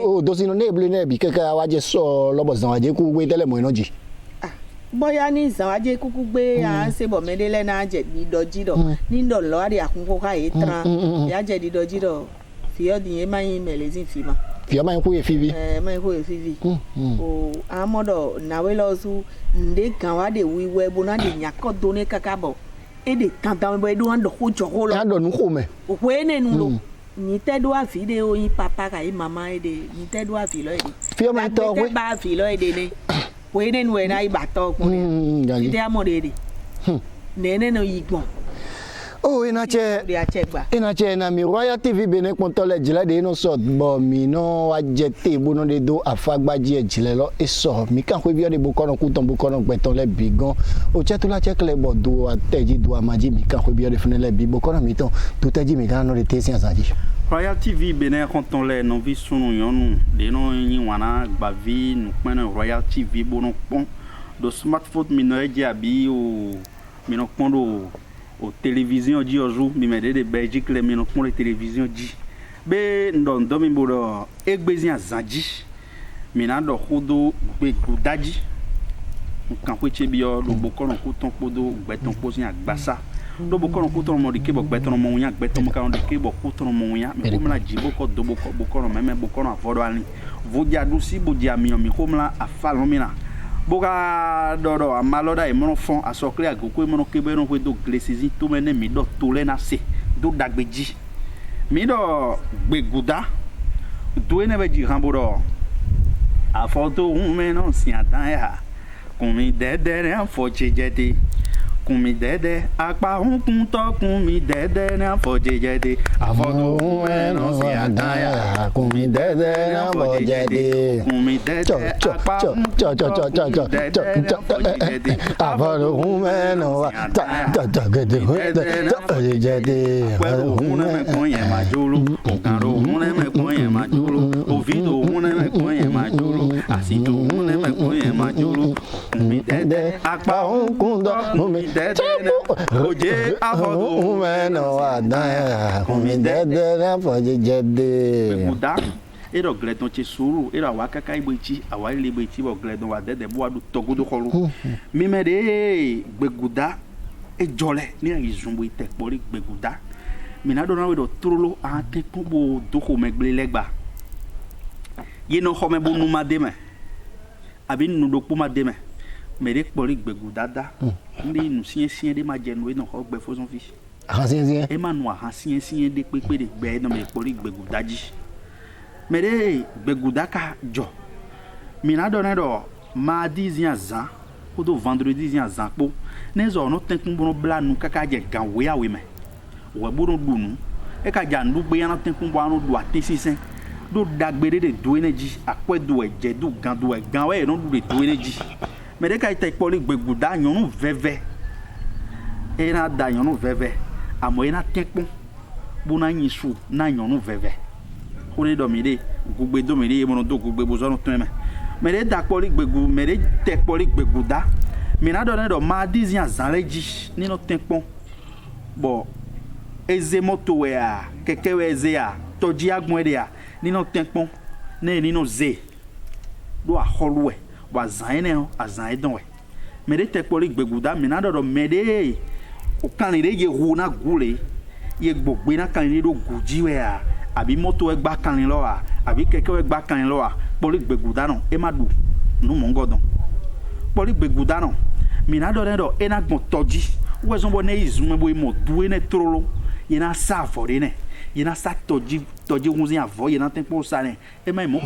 Speaker 1: o do sino ne blu ne bi keke wa je so lobo zan wa je ku we tele mo ina ji.
Speaker 3: Bóyá ní ìsànwájé kúkú gbé à ń ṣe bọ̀ mẹ́dẹ́lẹ́ náà jẹ̀ dídọ̀jírọ̀ níndọ̀ lọ́wọ́dì àkúnkó káyé tán ìyá jẹ̀ dídọ̀jírọ̀ fìyọ́dì yẹn máa ń mẹ̀lẹ́sìn fi ma.
Speaker 1: Fìyọ́ máa ń kó yẹ fífi.
Speaker 3: Máa ń kó yẹ fífi. O àmọ́dọ̀ nàwé lọ́sùn ǹdẹ́ kan wá dé wíwẹ́ bó náà dé nyàkọ́ dóné kàkà bọ̀ é dé tàntàn bọ̀ ẹ̀dùn àndọ̀ kó jọ̀ kó lọ.
Speaker 1: Àndọ̀ nù kó mẹ́.
Speaker 3: Òkú ẹ̀ nẹ́nu lò. Ni tẹ́dọ̀ àfi de oyin papa kàyé mama ẹ̀ dé ni tẹ́dọ̀ àfi lọ́ ẹ̀ dé.
Speaker 1: Fìyọ́ máa ń tọ́
Speaker 3: ọ̀pẹ́. Tẹ́gbà àfi lọ́ ẹ̀ dé ne. Wene nwe na ibato ọkùnrin ide amorede nene no yigbon
Speaker 1: oh inache na mi Royal TV Benin Pontole jile de no so bo mi no wa jete bono de do afagbaji e jile lo e so mi kan ko bi o de bokono ku ton bokono gbeton le bigan o che to la che kle bo do ateji do amaji mi kan ko bi o de fune le bi bokono mi ton to teji mi kan no de tesi asaji
Speaker 2: Royal TV Benin Pontole no vi sunu yonu de no yin wana gba vi nu pena Royal TV bono pon do smartphone mi no eji abi o mi no pon do o télévision di ozu mi me de Belgique le mi no pon le télévision di be ndo mi bodo egbezin azanji mina do khodo gbegudaji kan ko che bi o do bokoron ko ton podo gbeton po sin agbasa do bokoron ko ton mo di ke bo gbeton mo nya gbeton mo kan de ke bo ko ton mo nya me ko mla jibo ko do bokoron meme bokoron avodo ani vodia du si bodia mi ko mla afalo mina boka do amaloda e mono fon asokle agoko e mono ke be no ko do glesizi to mene mi do to le na se do dagbeji mi do gbeguda do ene be ji rambodo a foto menos si atan kumi dede ne foje jede kumi dede apa kun to kumi dede ne foje jede a foto menos si atan
Speaker 1: kumi dede ne foje jede
Speaker 2: kumi dede apa
Speaker 1: a foto menos foje jede
Speaker 2: pero una me coñe majulu caro una me coñe majulu ouvido una me coñe majulu assim tu una me coñe majulu kumi dede apa kun to kumi dede oje avodo
Speaker 1: menos adan kumi dede ne foje jede
Speaker 2: muda ero gledon che suru ero waka kai boichi awai le boichi bo gledon wa dede bo adu togodo kolu mi mede gbeguda e jole ni izumbu ite pori gbeguda mi na do na we do trolo a te kubo do ko megble legba ye no home bu nu mademe abi nu do po mademe mere pori gbeguda da ndi nu sien de ma je nu e no ho gbe fo son fi
Speaker 1: sien
Speaker 2: e ma nu a sien de pepe de gbe no me pori gbeguda ji mere gbeguda ka jo mi na do na do ma dizia zan o do vendredi zia zan po nezo no tenkun bono bla nu kaka je gan we awe me we bono dunu e ka ja ndu gbe yana tenkun bo anu do atesisen do dagbere de do energy akwedo eje do gan we no do de do energy me de ka ite poli gbeguda yonu veve e na da yonu veve amo e na tenkun bona yisu na yonu veve o le do mi de gugbe do mi de mono do gugbe bo zo no tun me de da poli gbegu me de te poli gbeguda mina do ne do ma dizia zanleji ni no tempon bo eze moto we a keke we eze a toji agbon de a ni no tempon ne ni no ze do a holwe wa zan ne a zan edon we me de te poli gbeguda mina do me de o kan ni de ye hu na gule ye gbogbe na kan ni do guji we a abi moto we gba kan lo a abi keke we gba kan lo a poli gbeguda no e ma du nu mo ngodon poli gbeguda no mina do ne do ena gbon toji wo zo bo ne izume bo mo duwe ne trolo yena sa fore ne yena sa toji hunzi avo yena tempo sa ne e ma mo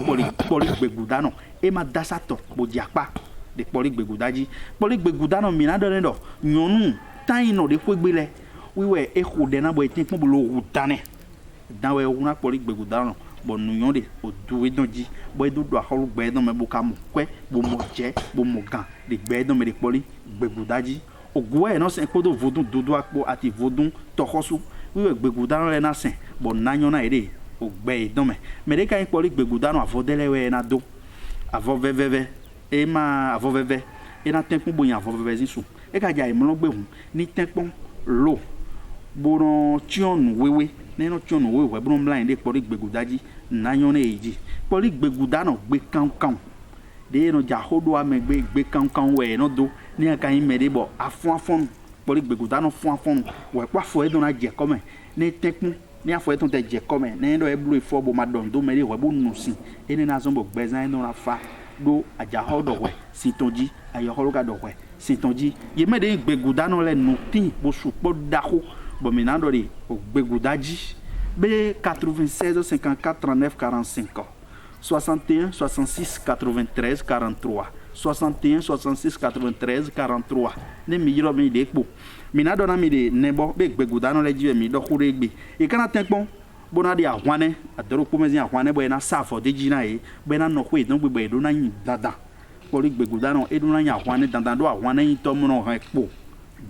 Speaker 2: poli gbeguda no e ma da sa to bo diapa de poli gbeguda ji poli gbeguda no mina do ne do nyonu tan no de fogbele wiwe e khode na bo e tempo bo lo hutane dan we una poli gbeguda no bo nuyon de o duwe donji bo e do do aholu gbe no me bo ka mo kwe bo mo je bo mo gan de gbe no me de poli gbegudaji ogwe no se kodo vodun dodo apo ati vodun tokosu wiwe gbeguda no le na sen bo nanyo na ere ogbe don me de kan poli gbeguda no avodele we na do avo veveve e ma avo veve e na tempon bo yan avo veve zisu e ka ja imlo gbe hun ni tempon lo bono chionu wewe neno chionu wewe bono blind de poli gbegudaji nanyo na eji poli gbeguda no gbe kan de no ja hodo amegbe gbe kan we no do ni aka yin mede bo afon poli gbeguda no fon we pa fo e do na je come ne tekun ni afo e ton te je come ne do e blu ifo bo ma don do mede we bo nusin eni na zo bo gbezan no na fa do aja hodo we sitonji ayo hologa do we sitonji ye mede gbeguda no le no tin bo su po dako bo mi na do ri o gbegudaji B 96 54 39 45 61 66 93 43 61 66 93 43 ne mi yiro mi de po mi na do na mi de nebo be gbeguda no le jiwe mi do kure gbe e kana tenpon bona de ahwane adoro po mezi ahwane bo na safo de jina e bo na no ko e don gbe do na yin dada poli gbeguda no e do na yin ahwane dandan do ahwane yin to mo no han po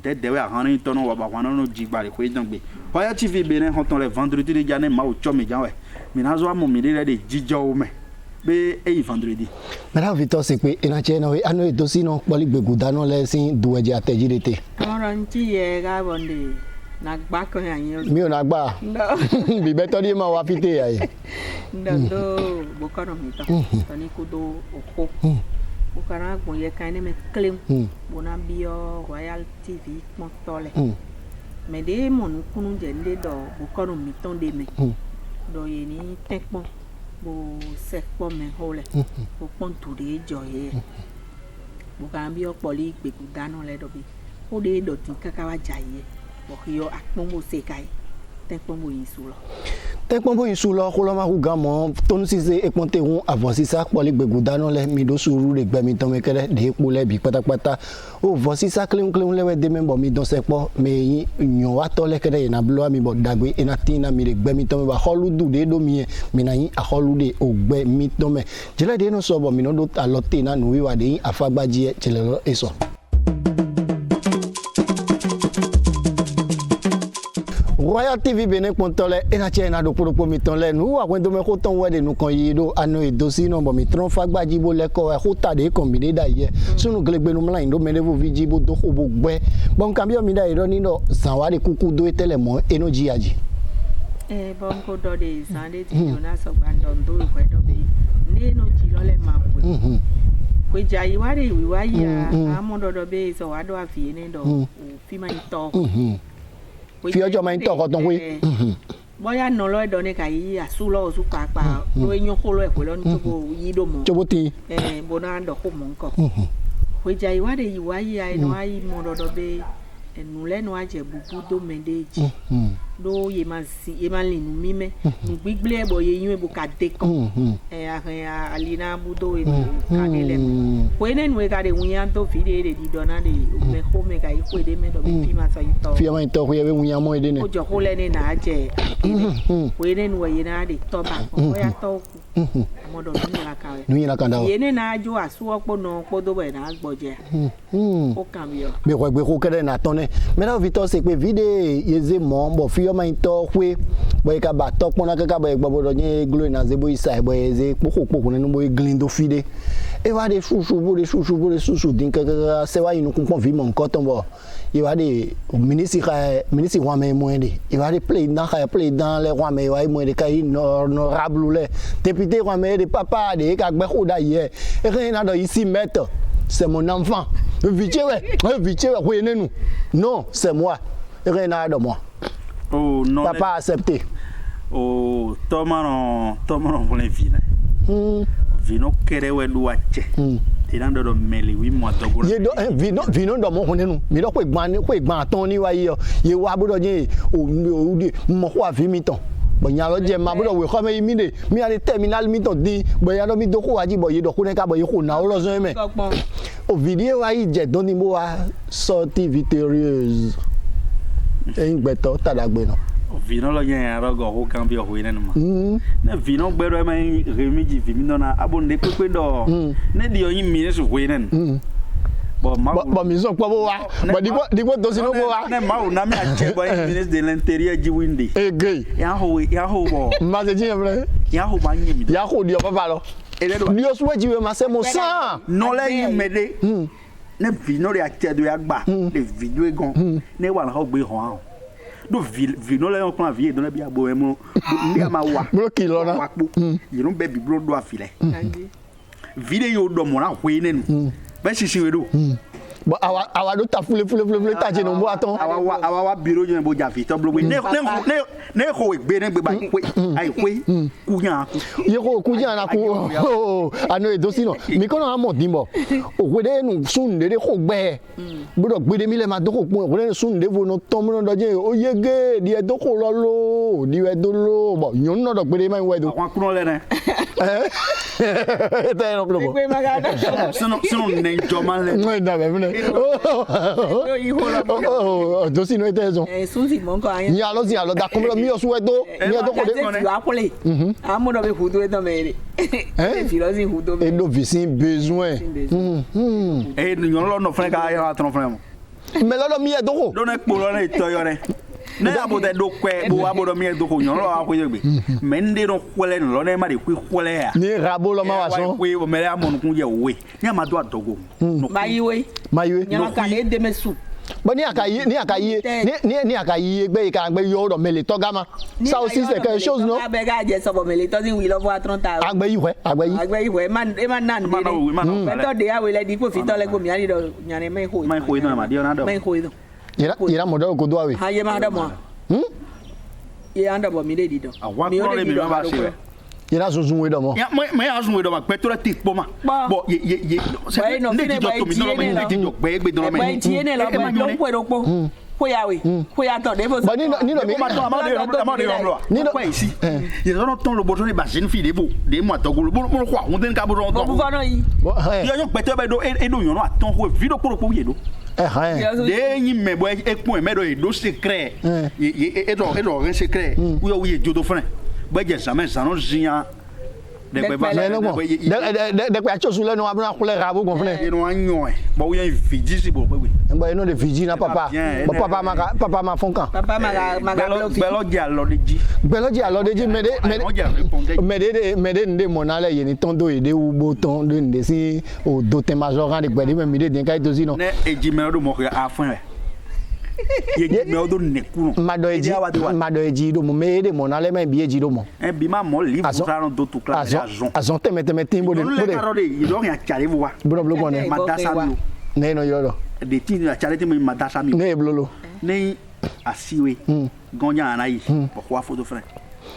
Speaker 2: dedewe ahwane yin to no wa ba ahwane no jigbare ko e don gbe Royal TV Benin honton le vendredi de jane ma o chomi jan we mi na zo mo mi de jijo o me be e vendredi
Speaker 1: mera Victor se pe ina che no anu e to si no poli gbeguda no le sin duweje atejirete
Speaker 3: Oran ti ye ga bonde na gba ko ya yin
Speaker 1: mi ò na gba bi beto di ma wa fite ya yi
Speaker 3: ndo bo ko no mi to to ni ku do oko bo kana gbon ye kan ni me klem bo na bi o Royal TV pon tole me de mon kunu je nde do bo ko no mi ton de me do ye ni tekpon bo sekpo me hole bo pon tu de jo ye bo kan bi o poli gbe ku dano le do bi o de do ti kaka wa jaye bo yo akpon bo se kai tekpon bo yin su lo
Speaker 1: tekpon bo yin su lo ko lo ma ku gan mo ton si se eponte run avant si sa poli gbe ku dano le mi do suru de gbe mi ton me kele de epo le bi patapata o vo si sa klem le we de me bo mi don sekpo me yin nyon wa to le kele na blo mi bo dagbe ina tina mi de gbe mi ton me ba holu du de do mi mi na yin a holu de o gbe mi ton me jele de no so bo mi no do alote na nu wi wa de yin afagbaji e jele lo eso Royal TV Benin Pontole ena chena do popo mitonle nu wa kwendo me ko ton wede nu kan yido ano edosi no bo mi tron fagbaji bo le ko e ko tade kombine da ye sunu glegbe nu mla ndo mele vo viji bo do ko bo gbe bon kambio mi da iro ni no sanwari kuku do tele mo eno jiaji
Speaker 3: bon ko do de sande ti jona so gbando ndo ko do be ne no ji lo le ma po ko jayi wa re wi wa ya amodo do be so wa do afi ne do o fi ma to fi ojo ma nto ko ton we boya no lo do ne ka yi asulo osu papa lo enyo ko lo e ko lo ni to yi do mo
Speaker 1: chobo tin
Speaker 3: bona ndo ko mo nko we jai wa de yi wa yi ai no ai mo do be enu le no aje bubu do mendeji do ye ma li nu mi me nu gbigble bo ye yin e bu ka de kan alina bu do e ka de le we ne nu e ka de wuyan to fi de di dona de me ko me ka yi ko de me do bi ma so yi to
Speaker 1: fi ma to ko ye wuyan mo de ne
Speaker 3: o jo ko le ne na aje we ne nu ye na de to ba ko ya to mo do ni la ka we
Speaker 1: nu yin la kan da
Speaker 3: ye ne na ajo asu opo no po do be na gboje o kan bi o
Speaker 1: be ko kede na ton ne me na Victor se pe vide yeze mo bo fi o ma to kwe bo ka ba to pon na ka ba egbo do yin glo na ze bo isa bo yeze poko ne no bo glindo fide e wa de susu din ka se wa yin kun pon vi mo nko ton bo e wa de ministre wa me mo de e wa de play dans les roi me wa mo de ka honorable le député roi me de papa de ka gbe ko da ye e rin na do ici mettre c'est mon enfant Viché ouais nous non c'est moi rien de moi
Speaker 2: oh non
Speaker 1: papa accepté
Speaker 2: oh tomano pour les vins vino kere we do ache tirando do meli 8 mois to go
Speaker 1: ye do vino do mo hone nu mi do ko igban ton ni wa ye wa bodo je o mo ko afi mi ton bo nya lo je ma bodo we ko me mi de mi ale terminal mi ton di bo ya do mi do ko wa ji bo ye do ko ne ka bo ye ko na o lo so me o vidéo aí je don ni mo wa sortie victorieuse en gbeto tadagbe no
Speaker 2: vino lo yen aro go ho kan bi o ho ine ma na vino gbero ma remi ji vi mi no na abonde pepe do ne di oyin mi ne so ho ine
Speaker 1: bo mi so po bo wa bo digo to sino bo wa
Speaker 2: ne ma o na mi a che bo ministre de l'intérieur ji windi
Speaker 1: gay
Speaker 2: ya ho bo
Speaker 1: ma se ji emre
Speaker 2: ya ho ba yin mi
Speaker 1: ya ho di o papa lo Dios we jiwe ma se mo san
Speaker 2: no le yin mede ne vino le ache do ya gba le video egon ne wa na ho gbe ho an do vino le on vie do le bi agbo emo ndi ama wa
Speaker 1: bro ki lo na
Speaker 2: yinu be bi bro do afile video yo do mo na hwe ne nu be sisi we do
Speaker 1: bo awa do ta fule ta je no mo aton
Speaker 2: awa biro je bo ja Victor blo ne ho egbe ne gbe ba pe ai pe kuyan
Speaker 1: ye ko kuyan na ku ano edosi no mi ko na mo dimbo o we de nu sun de ko gbe bodo gbe de mi le ma do ko pon o de sun de vo no ton mo do je o yege di e do ko lo di we do lo bo yon no do gbe de ma we do
Speaker 2: àwọn kuno le ne
Speaker 1: te no lo
Speaker 3: gbe ma ga da
Speaker 2: sino ne joma le
Speaker 1: no da be ne dosi no etezo
Speaker 3: sunsi mo ko ayan
Speaker 1: ni alo da ko mi o su edo ni edo ko de
Speaker 3: wa pole amodo be hudo edo mere filosi hudo me
Speaker 1: edo visin besoin
Speaker 2: ni yon lo no fre ka ya tron fre mo
Speaker 1: me lo mi edo ko
Speaker 2: do na po lo na to yo re ne abode do kwe bo abodo mi edo ko yon lo akwo yegbe me nde no kwele no ne ma de kwi kwele ya
Speaker 1: ni rabo lo ma wa so
Speaker 2: kwi o me amonu kun ye we ni amado adogo
Speaker 3: mayiwe
Speaker 1: mayiwe
Speaker 3: nyama ka le de mesu
Speaker 1: Bon, ni akayi egbe ka gbe yo do mele to gama. Ça aussi c'est quelque chose non?
Speaker 3: Abega je so bo mele to sin wi lo for 30 ans.
Speaker 1: Agbe yi
Speaker 3: Man nan de. To de ya we le di ko fi to le go mi ani do nyane mai ho.
Speaker 2: Mai ho no ma dio na do.
Speaker 3: Mai ho do.
Speaker 1: Ira mo do ko do awe.
Speaker 3: Ha ye ma do mo. Ye anda bo mi le di do.
Speaker 2: Mi o le mi ba se.
Speaker 1: Ira zuzun we do mo.
Speaker 2: Ya mai azun we do ma pe to le tik po ma. Bo ye se ne di do to mi no me ne di do pe egbe do me.
Speaker 3: Ba ti ene lo ba do po do po. Ko ya we. Ko ya to de bo.
Speaker 1: Ba ni no mi
Speaker 2: ma to ama de lo. Ni do pe si. Ye so ton lo bo to ni ba sin fi de bo. De mo to go lo bo ko ahun den ka bo do.
Speaker 3: Bo fa no yi.
Speaker 2: Ye yo pe to be do e do yon aton ho vi do po ye do. De yin me bo e pon me do e do secret. E do un secret. Wo yo ye jodo fun. Bo je jamais ça non jian. De pe achosu le no abuna kule rabo gon fun. E no anyo e. Bo wo yen fiji si bo pe we.
Speaker 1: Bo no de fiji na papa. Bo papa ma fon kan.
Speaker 3: Papa ma ga
Speaker 2: belo ji alo de ji.
Speaker 1: Belo ji alo de ji mede nde monale ye ni tondo ede u boton de nde si o do te majoran de gbedi me mide den kai to si no.
Speaker 2: Ne eji me do mo a fun e. Ye ji me do ne ku no.
Speaker 1: Mado eji do mo me de monale me bi eji do mo.
Speaker 2: E bi ma mo livre ça no do tout classe azon.
Speaker 1: Azon te timbo de.
Speaker 2: Le carole il do rien chale wa.
Speaker 1: Bro ne
Speaker 2: madasa mi.
Speaker 1: Ne no yo do.
Speaker 2: De ti na chale te mi madasa mi.
Speaker 1: Ne blolo.
Speaker 2: Ne asiwe. Gonya anayi. Pourquoi photo frère.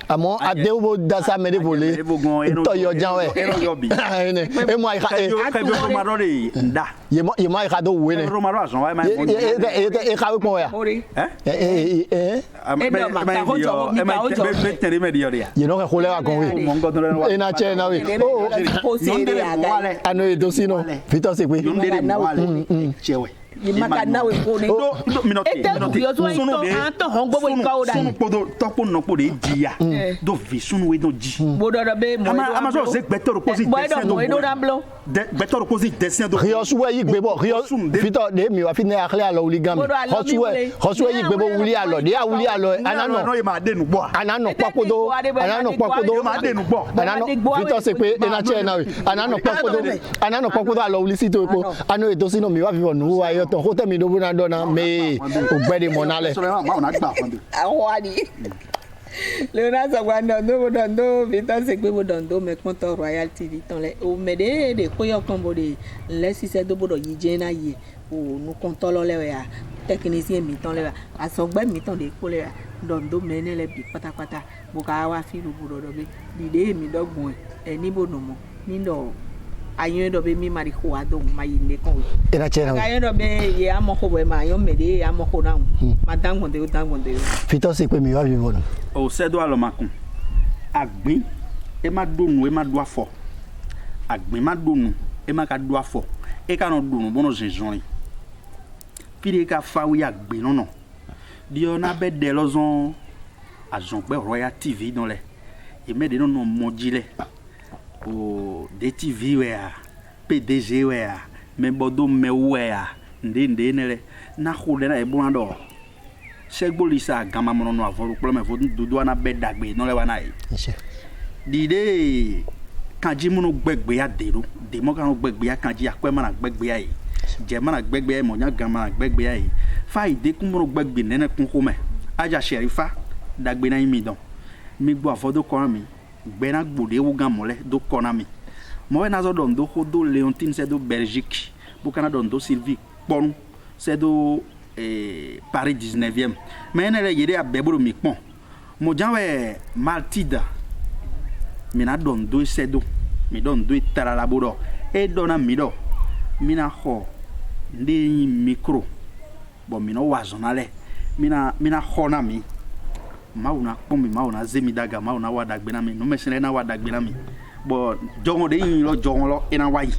Speaker 1: Amo adeubo dasa mede volé to yo janwe e mo ai
Speaker 2: nda
Speaker 1: ye mo ai do we ne
Speaker 2: romaro azon wa mai
Speaker 1: e ka we pon ya ye no ko le wa kon we e na che na we ano e do sino fito se pe
Speaker 2: chewe
Speaker 3: Makana we ko ni minote sunu be anto hon gbogbo ika o da
Speaker 2: sunu podo topo no po de dia do vi sunu we do ji
Speaker 3: bodo do be mo
Speaker 2: ama so se gbetoro ko si dessin do gbetoro ko si dessin do
Speaker 1: rio suwe yi gbebo rio fito de mi wa fi ne akle alo uligan mi hosuwe yi gbebo wuli alo de wuli alo anano
Speaker 2: no ye ma de nu gbo
Speaker 1: anano papodo
Speaker 2: ma de nu gbo
Speaker 1: anano fito se pe e na che na we anano papodo alo uli sito epo ano e do sino mi wa fi nu wa ton ko temi do buna dona me o gbede monale
Speaker 3: awani Leona Sagwanda do Vita Segbe bodondo me konto Royal TV ton le o mede de koyo kombo de le si se do bodo yije na ye o nu konto lo le ya technicien mi ton le asogbe mi ton de ko le do mene le bi patapata bo ka wa fi lu bodo do be de mi dogun e ni bono mo ni do ayen do be mi mari ko ado ma yinde kon
Speaker 1: era chena
Speaker 3: ayen do be ye amoko be ma yo mede amoko na ma dangonde
Speaker 1: fito se pe mi wa vivo no
Speaker 2: o se do alo makun agbin e ma donu e ma do afo agbin ma donu e ma ka do afo e ka no donu bono zinzon pide ka fa wi agbin no di ona be de lozon azon pe Royal TV don le e me de no mojile o DTV we a PDG we a me bodo me we a ndinde nele na khule na e bon do segbolisa gama mono no avoro problème vo dudu na bedagbe no le wa na e dide kanji mono gbegbe ya dero de mo kan gbegbe ya kanji akwe mana gbegbe ya e je mana gbegbe ya mo nya gama gbegbe ya e fa ide kun mono gbegbe nene kun ko me aja sherifa dagbe na imi don mi gbo avodo ko mi gbena gbode wo gan mole do kona mi mo we na zo don do hodo Leontine c'est do Belgique bu kana don do Sylvie pon c'est do Paris 19e mais na le yede abeboro mi pon mo janwe Maltida mi na don do c'est do mi don do tarala bodo e dona mi do mi na ho ndi micro bo mi no wazonale mi na ho na mi mauna pombi mauna zemi daga mauna wadagbe na mi no mesene na wadagbe na mi bo jongo de yin lo jongo lo ina wayi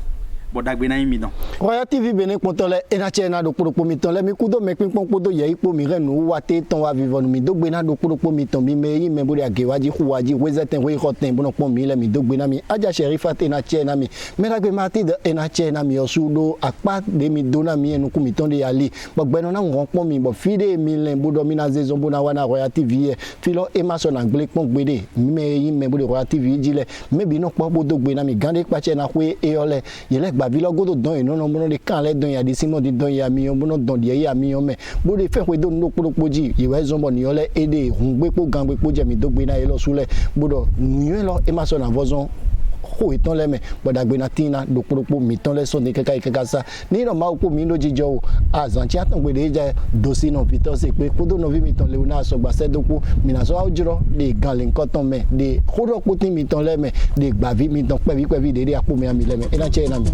Speaker 2: bo dagbe na yin mi don
Speaker 1: Royal TV bene pontole ena chena do podo mi ton le mi kudo me pinpon podo ye ipo mi renu wa te ton wa vivon mi dogbe na do podo mi ton mi me yin me bodi agewaji huwaji wezeten we hoten bono pon mi le mi dogbe na mi aja sherifa te na chena mi me dagbe mati de ena chena mi osudo apa de mi dona mi enu ku mi ton de ali bo gbeno na ngon pon mi bo fide mi le bodo mi na zezon bona wa na Royal TV filo e ma so na gble pon gbede mi me yin me bodi Royal TV jile me bi no pon bodo gbe na mi gande pa chena kwe e ole ye le gbavi lo godo don eno no bono de kan le don ya de simo de don ya mi yon bono don de ya mi yon me bo de fe do no poji iwe zombo ni ole ede hungbe po gangbe po je mi dogbe na elo sule bodo nuyen lo e ma so na vozon ko iton le me bodagbe na tina do popo mi ton le so ni keka sa ni no ma ko mi lo jijo azan ti atan gbe de je dosi no vitor se pe ko do no vi mi ton le na so gba se doku mi na so awjiro de gan le nkan ton me de ko do po tin mi ton le me de gba vi mi ton pe vi de apo mi ami le me e na che na mi